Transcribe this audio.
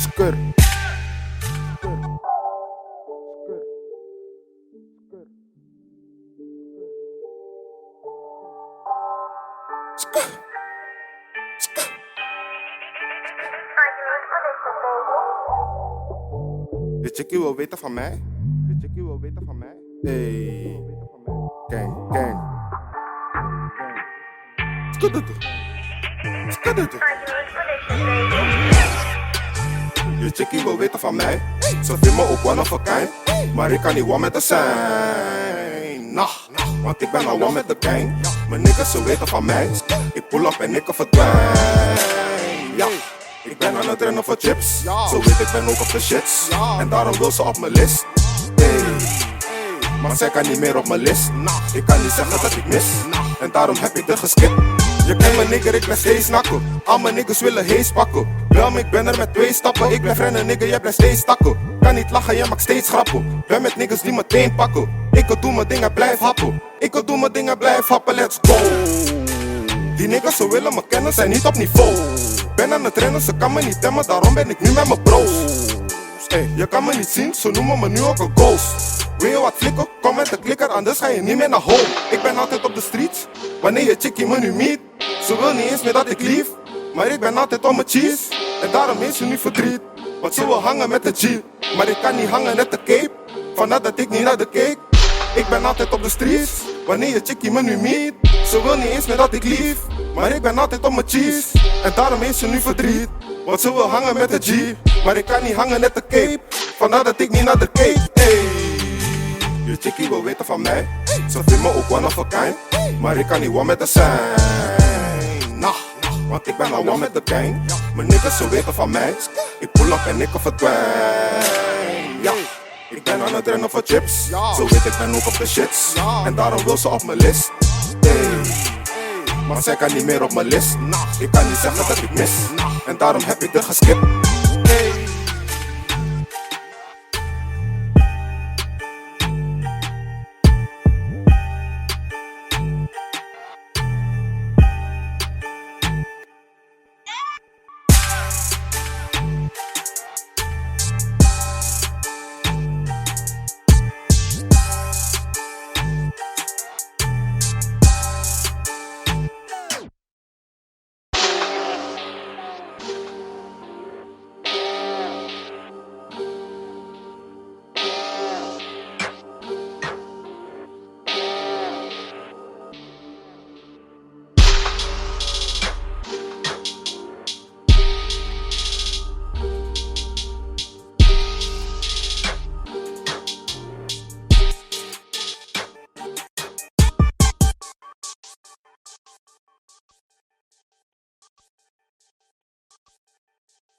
Skur. De chickie wil weten van mij. De chickie wil weten van mij. Hey. Gang, gang. Skududu. Skududu. Je chickie wil weten van mij. Ze vindt me ook one of a kind. Maar ik kan niet one met haar zijn. Nah, want ik ben al one met de gang. Mijn niggas ze weten van mij. Ik pull up en ik verdwijn. Ja. Ik ben aan het rennen voor chips. Zo weet ik ben ook op de shits. En daarom wil ze op mijn list. Hey. Maar zij kan niet meer op mijn list. Ik kan niet zeggen dat ik mis. En daarom heb ik er geskipt. Je kent mijn nigger, ik ben steeds nakken. Al mijn niggas willen hees pakken. Bel ik ben er met 2 stappen. Ik blijf rennen nigger, jij blijft steeds takken. Kan niet lachen, jij maakt steeds grappen. Ben met niggas die meteen pakken. Ik kan doen mijn dingen, blijf happen. Ik kan doen mijn dingen, blijf happen, let's go. Die niggas zo willen me kennen, zijn niet op niveau. Ben aan het rennen, ze kan me niet temmen, daarom ben ik nu met mijn bros. Hey, je kan me niet zien, ze noemen me nu ook een ghost. Wil je wat flikken? Kom met de klikker, anders ga je niet meer naar home. Ik ben altijd op de streets, wanneer je chickie me nu meet. Ze wil niet eens meer dat ik lief, maar ik ben altijd om mijn cheese. En daarom is ze nu verdriet, want ze wil hangen met de G. Maar ik kan niet hangen met de cape, vandaar dat ik niet naar de keek. Ik ben altijd op de streets, wanneer je chickie me nu meet. Ze wil niet eens meer dat ik lief, maar ik ben altijd op mijn cheese. En daarom is ze nu verdriet, want ze wil hangen met de G. Maar ik kan niet hangen met de cape, vandaar dat ik niet naar de keek. Hey. Je chickie wil weten van mij, ze vindt me ook one of a kind. Maar ik kan niet one met de zijn. Nah, want ik ben al one met de gang. Mijn niggas ze weten van mij, ik pull up en ik verdwijn. Ja. Ik ben aan het rennen voor chips. Zo weet ik ben ook op de shits. En daarom wil ze op mijn list. Hey. Maar zij kan niet meer op mijn list. Ik kan niet zeggen dat ik mis. En daarom heb ik er geskipt.